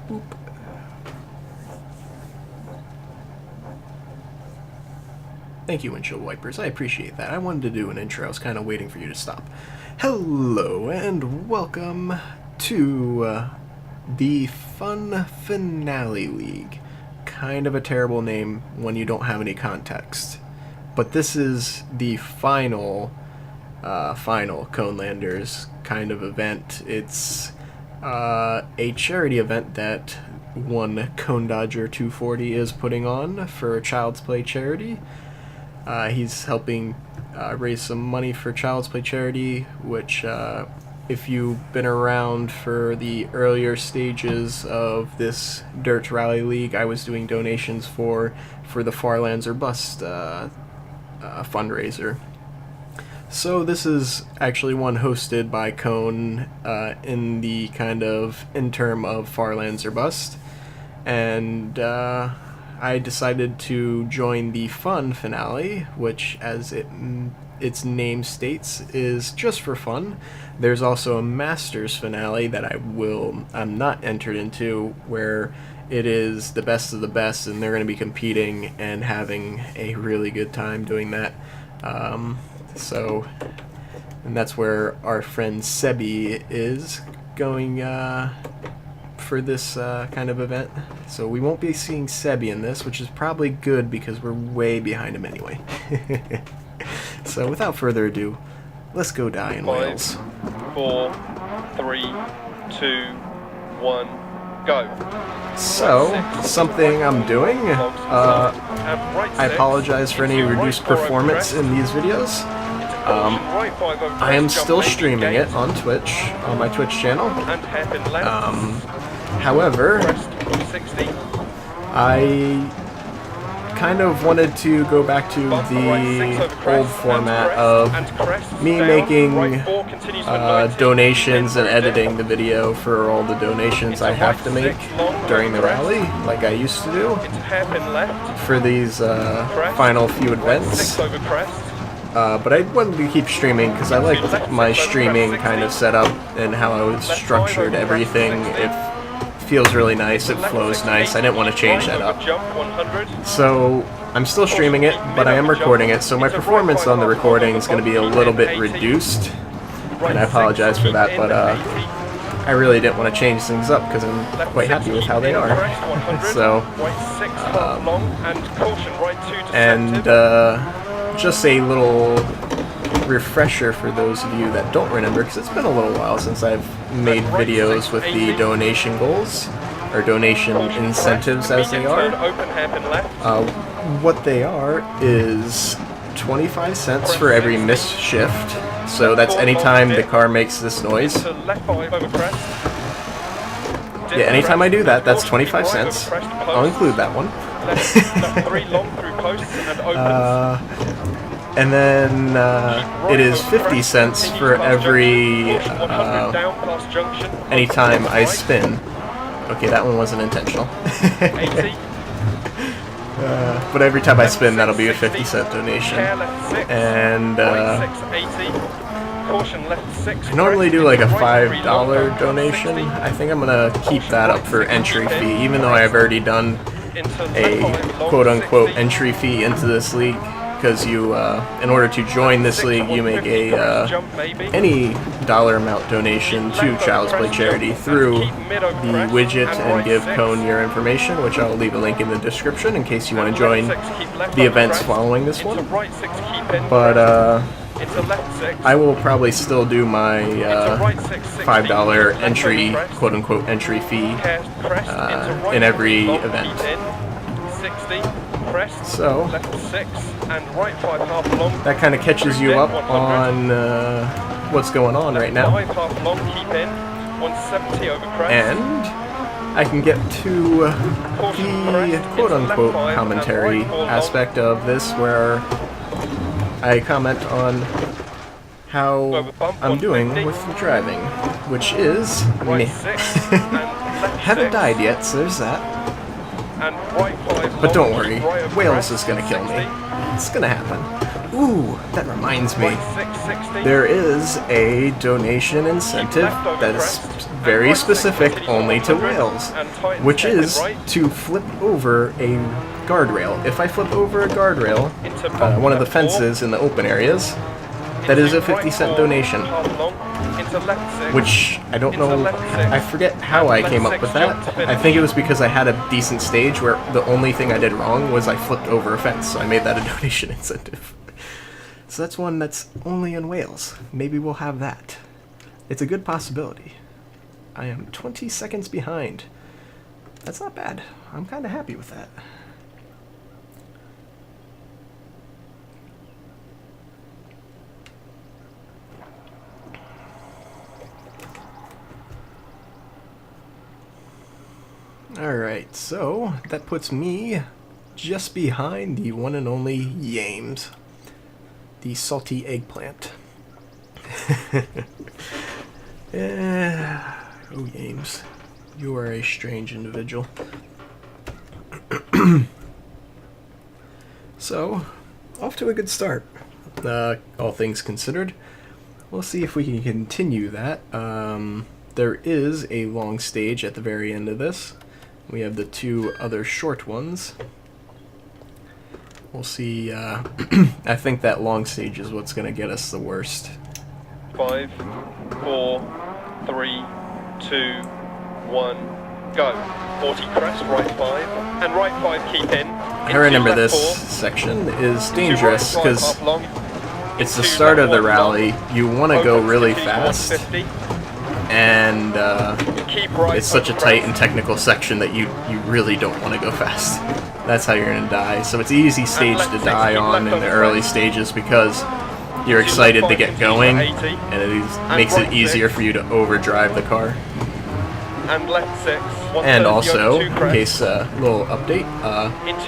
Boop. Thank you, windshield wipers. I appreciate that. I wanted to do an intro. I was kind of waiting for you to stop. Hello, and welcome to the Fun Finale League. Kind of a terrible name when you don't have any context. But this is the final Conelanders kind of event. It's a charity event that one Cone Dodger 240 is putting on for Child's Play charity. He's helping raise some money for Child's Play charity, which if you've been around for the earlier stages of this Dirt Rally League, I was doing donations for the Farlands or Bust fundraiser. So this is actually one hosted by Cone in the kind of interim of Farlands or Bust, and I decided to join the Fun Finale, which, as its name states, is just for fun. There's also a Masters Finale that I'm not entered into, where it is the best of the best, and they're going to be competing and having a really good time doing that. And that's where our friend Sebi is going for this kind of event. So we won't be seeing Sebi in this, which is probably good because we're way behind him anyway. So without further ado, let's go die in Wales. 4, 3, 2, 1, go. So, something I'm doing, I apologize for any reduced performance in these videos. I am still streaming it on Twitch, on my Twitch channel. However, I kind of wanted to go back to the old format of me making donations and editing the video for all the donations I have to make during the rally, like I used to do for these final few events. But I wanted to keep streaming because I like my streaming kind of setup and how I was structured everything. It feels really nice, it flows nice. I didn't want to change that up. So I'm still streaming it, but I am recording it, so my performance on the recording is going to be a little bit reduced, and I apologize for that, but I really didn't want to change things up because I'm quite happy with how they are. So, just a little refresher for those of you that don't remember, because it's been a little while since I've made videos with the donation goals, or donation incentives as they are. What they are is 25 cents for every missed shift, so that's anytime the car makes this noise. Yeah, anytime I do that, that's 25 cents. I'll include that one. And then it is 50 cents for every anytime I spin. Okay, that one wasn't intentional. But every time I spin, that'll be a 50-cent donation. And I normally do like a $5 donation. I think I'm gonna keep that up for entry fee, even though I've already done a quote-unquote entry fee into this league. Because you, in order to join this league, you make any dollar amount donation to Child's Play charity through the widget and give Cone your information, which I'll leave a link in the description in case you want to join the events following this one. But I will probably still do my $5 entry, quote-unquote entry fee in every event. So, that kind of catches you up on what's going on right now. And I can get to the quote-unquote commentary aspect of this, where I comment on how I'm doing with the driving, which is meh. Haven't died yet, so there's that. But don't worry, Wales is gonna kill me. It's gonna happen. Ooh, that reminds me. There is a donation incentive that is very specific only to Wales, which is to flip over a guardrail. If I flip over a guardrail, one of the fences in the open areas, that is a 50-cent donation. Which, I don't know, I forget how I came up with that. I think it was because I had a decent stage where the only thing I did wrong was I flipped over a fence, so I made that a donation incentive. So that's one that's only in Wales. Maybe we'll have that. It's a good possibility. I am 20 seconds behind. That's not bad. I'm kind of happy with that. Alright, so that puts me just behind the one and only Yames. The salty eggplant. Yeah. Oh, Yames. You are a strange individual. So, off to a good start. All things considered. We'll see if we can continue that. There is a long stage at the very end of this. We have the two other short ones. We'll see. I think that long stage is what's going to get us the worst. 5, 4, 3, 2, 1, go. 40 crest, right 5, and right 5 keep in. I remember this section is dangerous because it's the start of the rally. You want to go really fast, and it's such a tight and technical section that you really don't want to go fast. That's how you're going to die. So it's an easy stage to die on in the early stages because you're excited to get going, and it makes it easier for you to overdrive the car. And also, in case little update,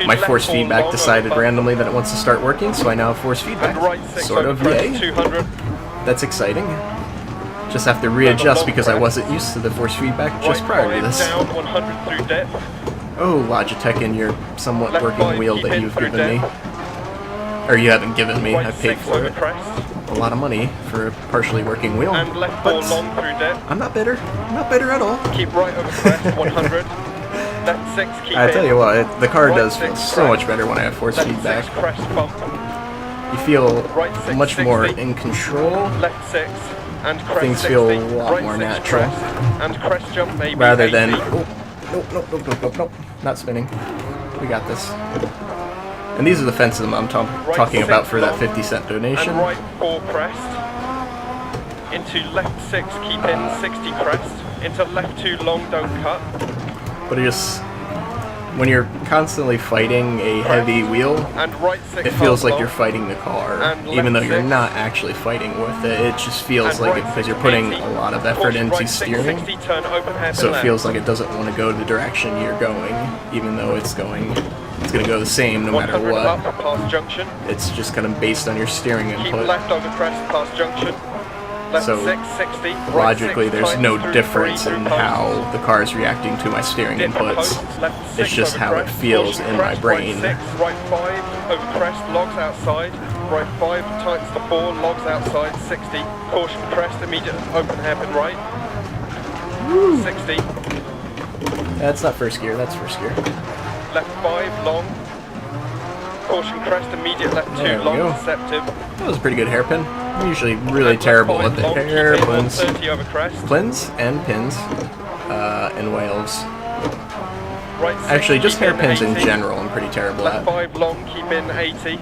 my force feedback decided randomly that it wants to start working, so I now have force feedback. Sort of, yay. That's exciting. Just have to readjust because I wasn't used to the force feedback just prior to this. Oh, Logitech and your somewhat working wheel that you've given me. Or you haven't given me, I paid for it. A lot of money for a partially working wheel. But I'm not bitter. I'm not bitter at all. Keep right over crest, 100. Left 6, keep I tell you what, the car does feel six, so much better when I have force feedback. Crest bump. You feel Right 6, much more 60. in control. Left 6 and crest. Things 60. feel a lot Right more 6 natural. Crest, and crest jump maybe Rather 80. than... Oh, nope. Not spinning. We got this. And these are the fences I'm talking about for that 50-cent donation. And right 4 crest. Into left 6, keep in 60 crest. Into left 2 long, don't cut. But it just... When you're constantly fighting a heavy wheel, and right 6 it feels like long. you're fighting the car, And even though left you're 6. not actually fighting with it. It just feels And like right it because 6, you're putting 80. a lot of effort Caution, into right 6, steering, 60, turn open hairpin so it left. feels like it doesn't want to go the direction you're going, even though it's going to go the same no matter 100 what. up past junction. It's just kind of based on your steering Keep input. left over crest past junction. Left So, 6, 60. Right Logically, 6, there's tightens no through difference 3 in through how posts. the car is reacting to my steering Dip inputs. posts, left 6 It's just over how it crest. feels Caution in my crest, brain. Right 6, right 5 over crest, logs outside. Right 5 tightens to 4, logs outside. 60. Caution crest, immediate open hairpin right. 60. That's not first gear, that's first gear. Left 5 long. Caution crest, immediate left 2 There we long, go. deceptive. That was a pretty good hairpin. I'm usually really And terrible left with the 5 long, keep in hairpins. 130 over crest. Plins and pins in Wales. Right 6, Actually, just keep in hairpins in 80. general I'm pretty terrible Left at. 5 long, keep in 80.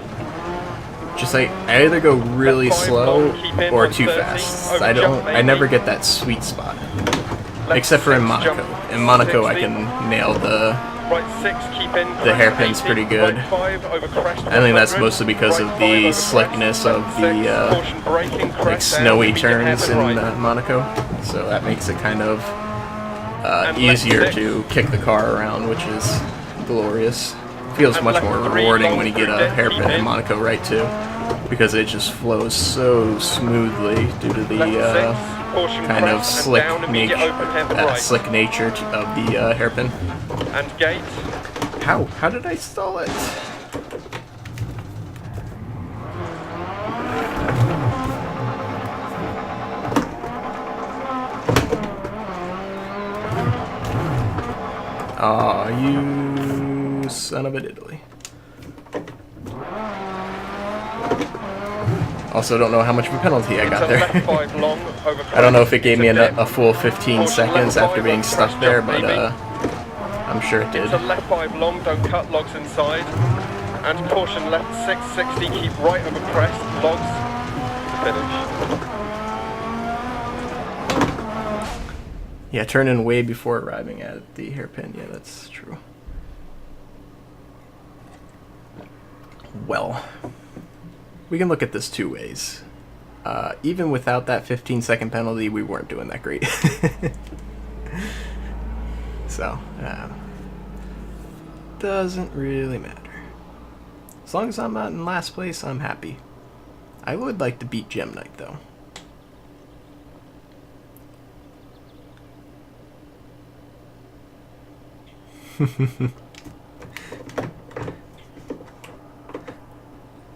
Just like, I either go really Left 5 slow long, keep in or too 130, fast. over I jump I never 80. get that sweet spot. Left Except for in 6, Monaco. jump In Monaco I 60. can nail the... Right 6, keep in. The crest hairpin's 80. pretty good. Right 5 over crest. I think that's 100. mostly because of Right 5 the over slickness crest. of Left the 6, caution braking, like crest down, snowy immediate turns in hairpin right. Monaco. So that makes it kind of And left easier 6. to kick the car around, which is glorious. Feels And much left more 3 rewarding long when you get through a dead, hairpin keep in in. Monaco right too, because it just flows so smoothly due to the Left 6, caution kind of crest, and slick down, immediate nature, open hairpin right. slick nature of the hairpin. And gate. How did I stall it? Aw, you son of a diddly. Also don't know how much of a penalty I got there. I don't know if it gave me a full 15 seconds after being stuck there, but I'm sure it did. Into left 5 long, don't cut, logs inside. And caution left 660, keep right over crest, logs, finish. Yeah, turn in way before arriving at the hairpin. Yeah, that's true. Well, we can look at this two ways. Even without that 15-second penalty, we weren't doing that great. So, doesn't really matter. As long as I'm not in last place, I'm happy. I would like to beat Gem Knight, though.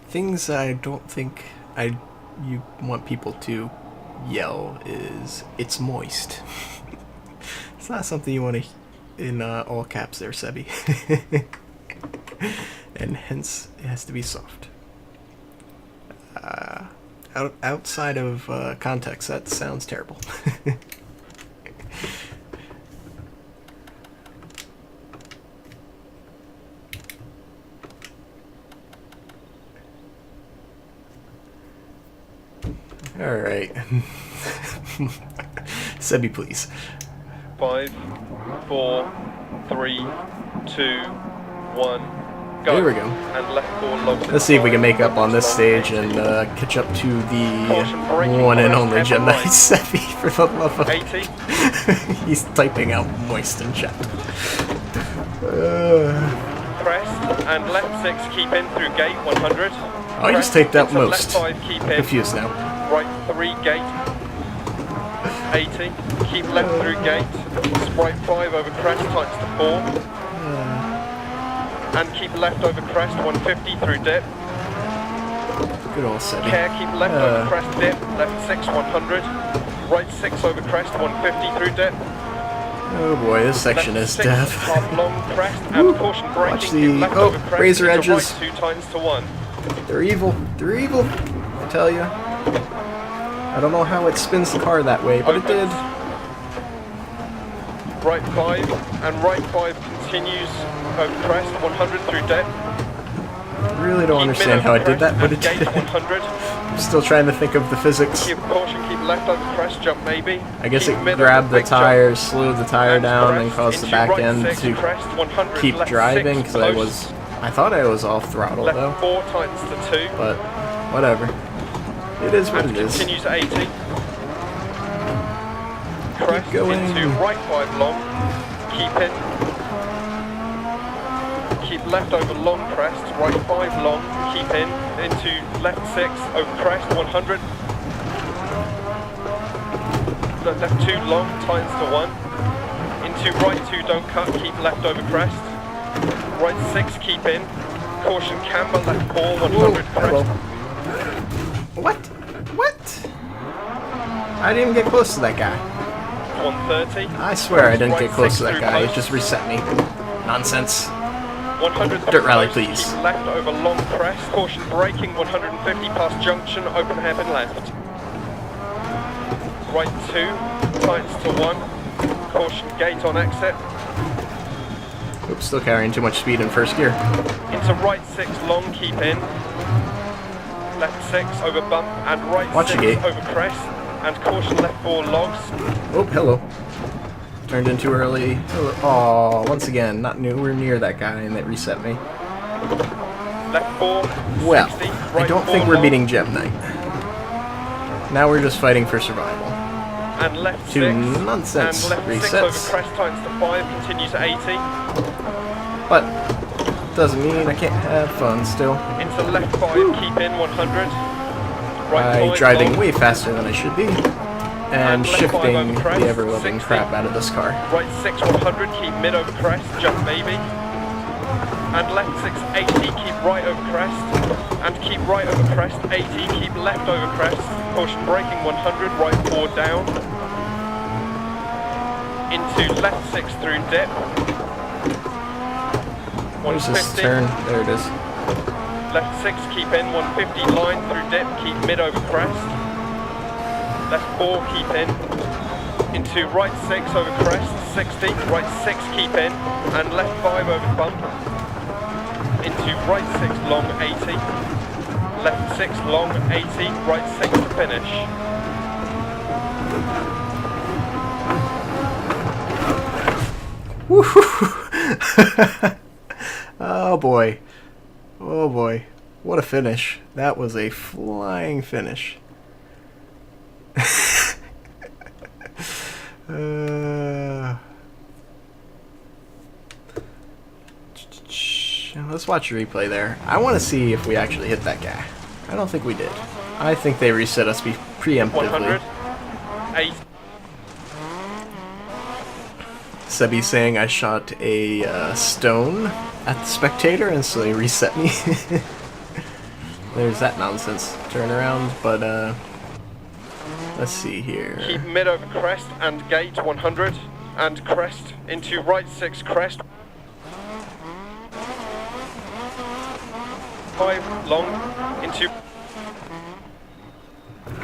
Things I don't think you want people to yell is, "It's moist." It's not something you want to in all caps there, Sebi. And hence it has to be soft. Outside of context, that sounds terrible. All right. Sebi, please. 5, 4, 3, 2, 1. Go. There we go. And left 4 logs. Let's see if we can make up on this stage and catch up to the one and only Gem Knight Sebi, for the love of 80. He's typing out moist in chat. Crest and left 6 keep in through gate 100. Oh, you just typed out most. Left 5 keep in. Confused now. Right 3 gate 80. Keep left through gate. Right 5 over crest times to 4. And keep left over crest 150 through dip. Good old Sebi. Care, keep left over crest dip. Left 6 100. Right 6 over crest 150 through dip. Oh boy, this section left is 6 death. half long crest and caution braking. Watch Keep the left over crest, razor keep edges. Right 2 times to 1. They're evil. They're evil. I tell you. I don't know how it spins the car that way, but it did. Right 5 and right 5 continues over crest 100 through dip. I really don't understand how it did that, but it did. 100. I'm still trying to think of the physics. Keep caution, keep left over crest, jump maybe. I guess keep it grabbed the tires, slowed the tire down, and caused the back end to keep driving, because I thought I was off throttle left though. 4 times to 2. But whatever. It is what and it is. Continues 80. Crest going. into right 5 long. Keep in. Keep left over long crest. Right 5 long. Keep in. Into left 6 over crest 100. Left 2 long times to 1. Into right 2 don't cut. Keep left over crest. Right 6 keep in. Caution camber left 4 100 crest. What? What? I didn't even get close to that guy. 130. I swear I didn't Right get close 6 to that through guy. It post. just reset me. Nonsense. 100 Dirt rally, post, please. Keep left over long crest. Caution braking 150 past junction. Open hairpin left. Right 2 times to 1. Caution gate on exit. Oops, still carrying too much speed in first gear. Into right 6 long. Keep in. Left 6 over bump and right Watch 6 the gate. over crest. And caution left 4 logs. Oh, hello. Turned in too early. Oh, once again, not nowhere near that guy, and it reset me. Left 4. Well, 60, I right don't 4 think we're long, beating Gem Knight. Now we're just fighting for survival. and left To 6 nonsense. and left 6 over Resets. crest times to 5 continues 80 But doesn't mean I can't have fun still. into left 5 keep in 100 right By 5 driving long, way faster than I should be. And And left shifting 5 over crest, the ever-loving 60. crap out of this car. right 6 100 keep mid over crest jump maybe and left 6 80 keep right over crest and keep right over crest 80 keep left over crest caution braking 100 right 4 down into left 6 through dip Where's this 150. turn? There it is. Left 6, keep in, 150, line through dip, keep mid over crest. Left 4, keep in. Into right 6 over crest, 60, right 6, keep in, and left 5 over bump. Into right 6, long 80. Left 6, long 80, right 6 to finish. Woo! Oh boy. Oh boy. What a finish. That was a flying finish. Let's watch a replay there. I want to see if we actually hit that guy. I don't think we did. I think they reset us preemptively. 100. 8. Sebi saying I shot a stone at the spectator and so they reset me. There's that nonsense. Turn around, but let's see here. Keep mid over crest and gate 100 and crest into right 6 crest. 5 long into.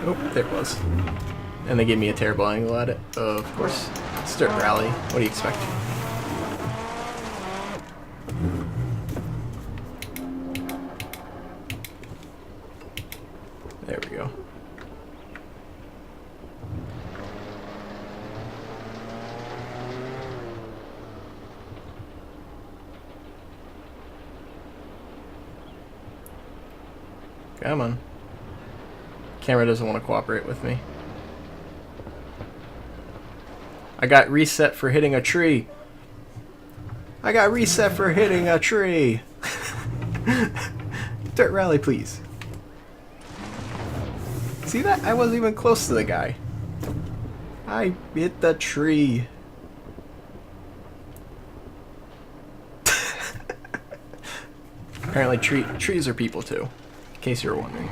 Oh, there it was. And they gave me a terrible angle at it. Of course. It's dirt rally. What do you expect? There we go. Come on. Camera doesn't want to cooperate with me. I got reset for hitting a tree. I got reset for hitting a tree. Dirt rally, please. See that? I wasn't even close to the guy. I hit the tree. Apparently trees are people too, in case you were wondering.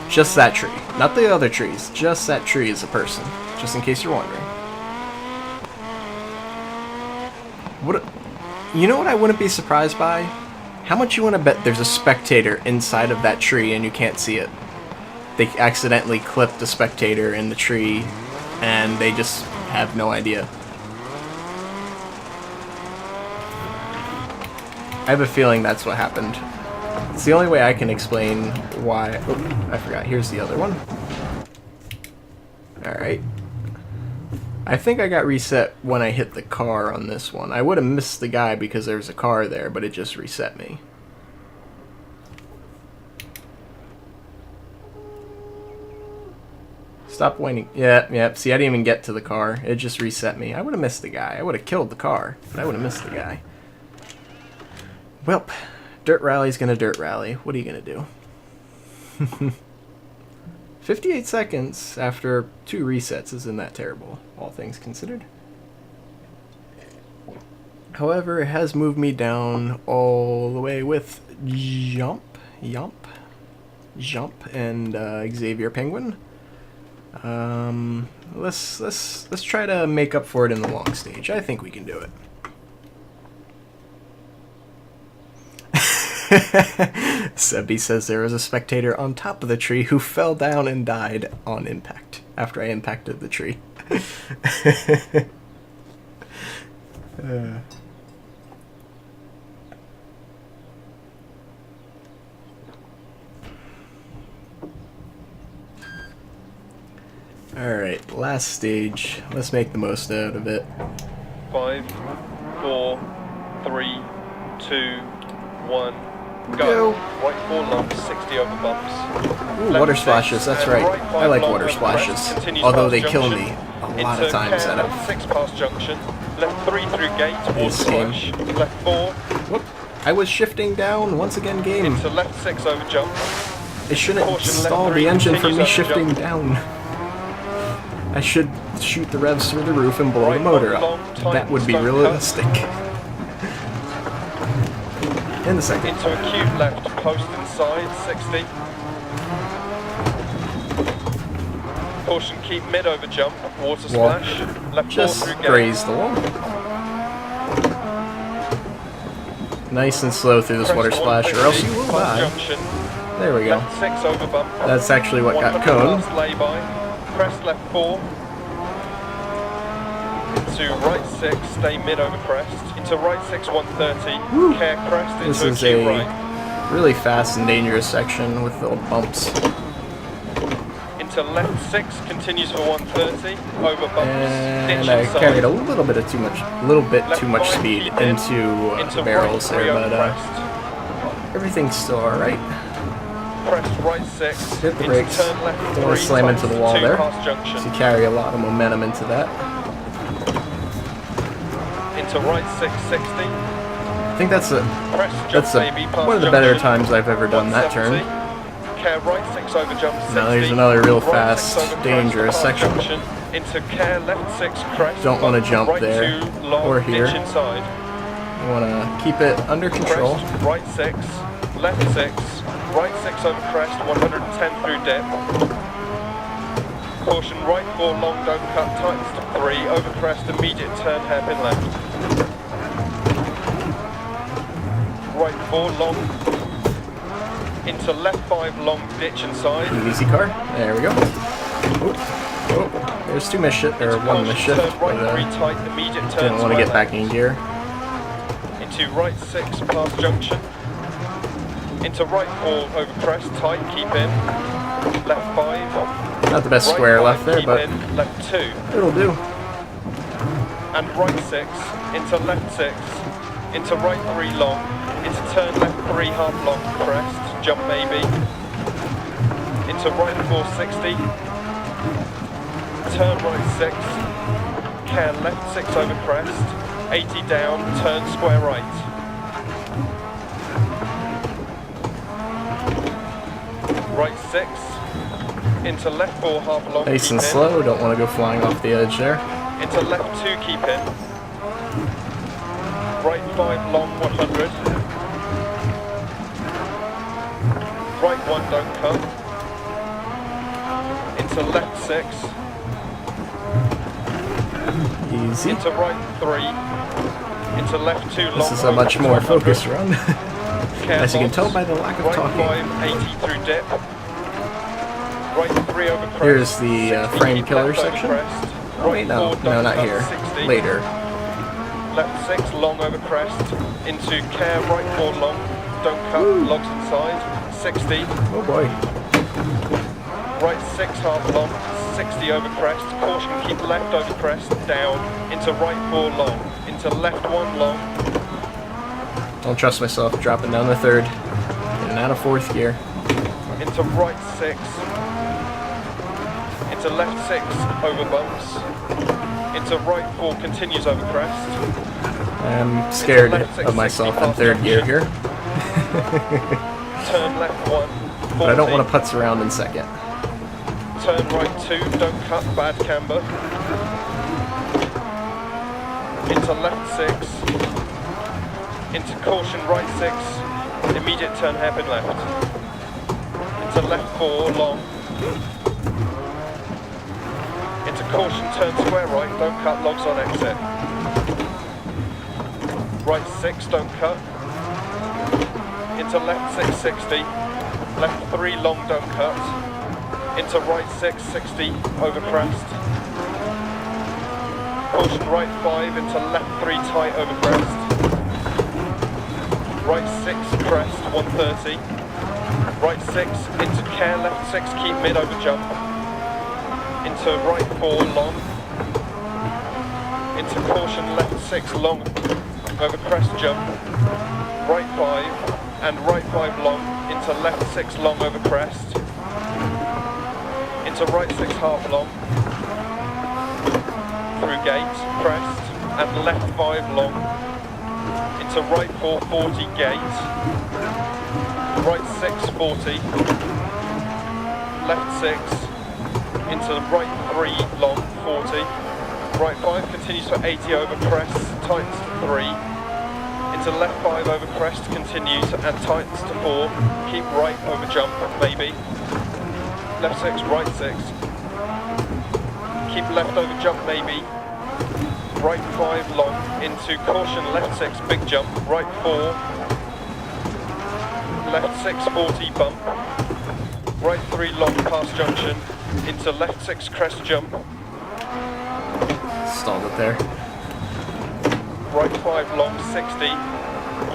Just that tree. Not the other trees. Just that tree is a person. Just in case you're wondering. You know what I wouldn't be surprised by? How much you want to bet there's a spectator inside of that tree and you can't see it? They accidentally clipped the spectator in the tree and they just have no idea. I have a feeling that's what happened. It's the only way I can explain why. Oh, I forgot. Here's the other one. Alright. I think I got reset when I hit the car on this one. I would have missed the guy because there was a car there, but it just reset me. Stop whining. Yeah. See, I didn't even get to the car. It just reset me. I would have missed the guy. I would have killed the car, but I would have missed the guy. Welp. Dirt rally's gonna dirt rally. What are you gonna do? 58 seconds after 2 resets isn't that terrible, all things considered. However, it has moved me down all the way with Jump, and Xavier Penguin. Let's try to make up for it in the long stage. I think we can do it. Sebi says there was a spectator on top of the tree who fell down and died on impact after I impacted the tree. Alright, last stage. Let's make the most out of it. 5, 4, 3, 2, 1. Go. Right 4 lumps, 60 over bumps. Ooh, water splashes, that's right. I like water splashes. Although they kill me a lot of times at it. 6 past junction. Left 3 through gate, water splash. Left 4. Whoop. I was shifting down once again, game. Into left 6 over jump. It shouldn't stall the engine from me shifting down. I should shoot the revs through the roof and blow the motor up. That would be realistic. In the second. Into acute left, post inside, 60. Caution, keep mid over jump, water splash. Left 4 Just through gate. graze the wall. Nice and slow through this water splash, or else you will die. Junction. There we go. Left 6 over bump. That's actually what got 100 coned. last lay-by. Crest left 4. Into right 6, stay mid over crest. Into right 6, 130. Care crest This into is a Q a right. really fast and dangerous section with the bumps. Into left 6, continues for 130. Over bumps. And ditch I inside. carried a little bit too much Left speed five, keep in. into the barrels right 3 there, over but crest. everything's still alright. Crest right 6. Hit the into brakes. turn left Don't 3. want to slam into the wall there. Past junction. So you carry a lot of momentum into that. Into right 660. I think that's Crest jump maybe past one of the better junction. times I've ever done that turn. 170. Care right 6 over jump 60. Now there's another real Right fast, 6 over crest, dangerous past section. junction. Into care left 6 crest. Don't want to jump right there 2 long, or here. ditch inside. You want to keep it under control. Crest right 6, left 6, right 6 over crest, 110 through dip. Caution right 4 long, don't cut, tightens to 3, over crest, immediate turn, hairpin left. Right 4 long, into left 5 long, ditch inside. Easy car. There we go. Oh, there's two mischief, or one Caution, mischief, turn but right 3 tight, immediate turn. didn't want to square get back left. in gear. Into right 6 past junction. Into right 4 over crest, tight, keep in. Left 5. Not the best Right square 5, left there, keep but in. Left 2. it'll do. And right 6. Into left 6. Into right 3 long. Into turn left 3 half long crest. Jump maybe. Into right 460. Turn right 6. Care left 6 over crest. 80 down, turn square right. Right 6. Into left 4 half long. Nice keep and in. slow. Don't want to go flying off the edge there. Into left 2, keep in. Right 5 long, 100. Right 1, don't cut. Into left 6. Easy. Into right 3. Into left 2 long. This is a much more 100. focused run. Care As you can box. tell by the lack of Right talking. 5, 80 through dip. Right 3 over crest. Here's the 60, frame keep killer left over section. crest. Oh wait, no, Right 4, no, don't not cut, here. 60. Later. Left 6 long over crest. Into care right 4 long. Don't cut, logs inside. 60. Oh boy. Right 6 half long. 60 over crest. Caution, keep left over crest. Down. Into right 4 long. Into left 1 long. Don't trust myself. Dropping down the third. Getting out of fourth gear. Into right 6. Into left 6 over bumps. Into right 4 continues over crest. I'm scared left six, of myself 60 in third past gear junction. here. Turn left 1. 40. But I don't want to putz around in second. Turn right 2, don't cut, bad camber. Into left 6. Into caution right 6. Immediate turn hairpin left. Into left 4, long. Into caution, turn square right, don't cut, logs on exit. Right 6, don't cut. Into left 660. Left 3, long, don't cut. Into right 6, 60, over crest. Caution right 5, into left 3, tight, over crest. Right 6, crest, 130. Right 6, into care, left 6, keep mid, over jump. Into right 4, long. Into caution, left 6, long, over crest, jump. Right 5, and right 5, long. Into left 6, long, over crest. Into right 6, half long. Through gate, crest, and left 5 long. Into right 4, 40, gate. Right 6, 40. Left 6. Into right 3, long, 40. Right 5 continues for 80 over crest, tightens to 3. Into left 5 over crest, continues and tightens to 4. Keep right over jump, maybe. Left 6, right 6. Keep left over jump, maybe. right 5 long, into caution, left 6 big jump, right 4, left 6 40 bump, right 3 long past junction, into left 6 crest jump, Stalled it there. right 5 long 60,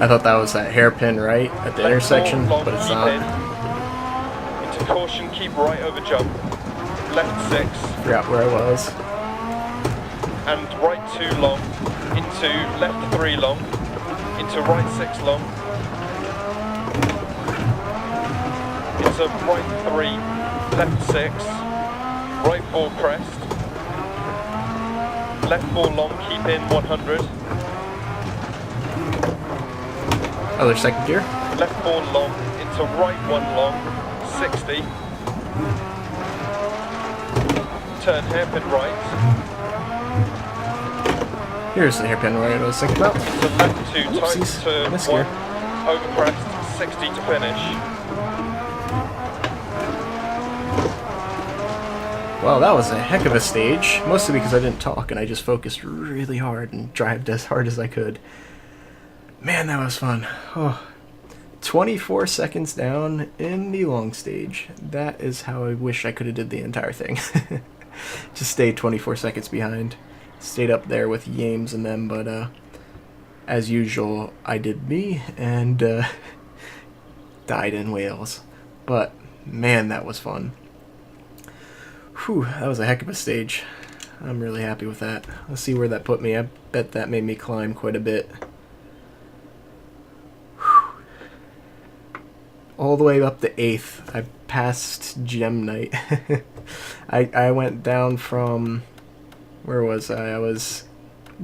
I thought that was that hairpin right at the left intersection, 4 long but it's keep not. in, into caution, keep right over jump, left 6, Forgot where I was. and right 2 long, into left 3 long, into right 6 long, into right 3, left 6, right 4 crest, left 4 long, keep in 100, Other second gear. left 4 long, into right 1 long, 60, turn hairpin right, Here's the hairpin right I was thinking about. into left 2 tight Oopsies, turn missed 1, gear. over crest, 60 to finish. Well, that was a heck of a stage, mostly because I didn't talk and I just focused really hard and drived as hard as I could. Man, that was fun. Oh, 24 seconds down in the long stage. That is how I wish I could have did the entire thing. Just stayed 24 seconds behind. Stayed up there with Yames and them, but as usual, I did me and died in Wales. But man, that was fun. Whew, that was a heck of a stage. I'm really happy with that. Let's see where that put me. I bet that made me climb quite a bit. Whew. All the way up to 8th. I passed Gem Night. I went down from... Where was I? I was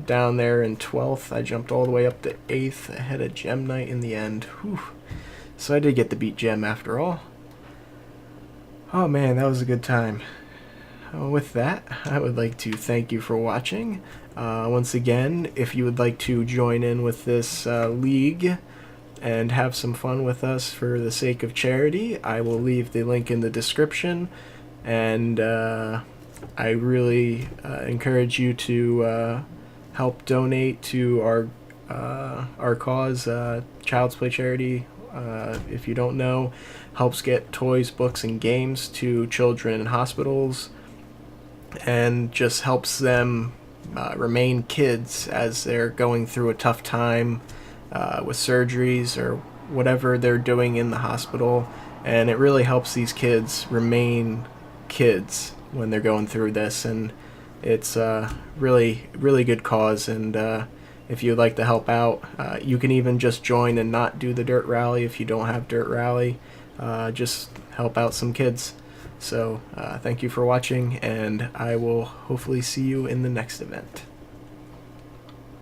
down there in 12th. I jumped all the way up to 8th. I had a Gem Night in the end. Whew. So I did get to beat Gem after all. Oh man, that was a good time. With that, I would like to thank you for watching. Once again, if you would like to join in with this league and have some fun with us for the sake of charity, I will leave the link in the description. And I really encourage you to help donate to our cause, Child's Play Charity. If you don't know, helps get toys, books, and games to children in hospitals, and just helps them remain kids as they're going through a tough time with surgeries or whatever they're doing in the hospital. And it really helps these kids remain kids when they're going through this, and it's a really good cause. And if you'd like to help out, you can even just join and not do the dirt rally if you don't have dirt rally. Just help out some kids. So thank you for watching, and I will hopefully see you in the next event.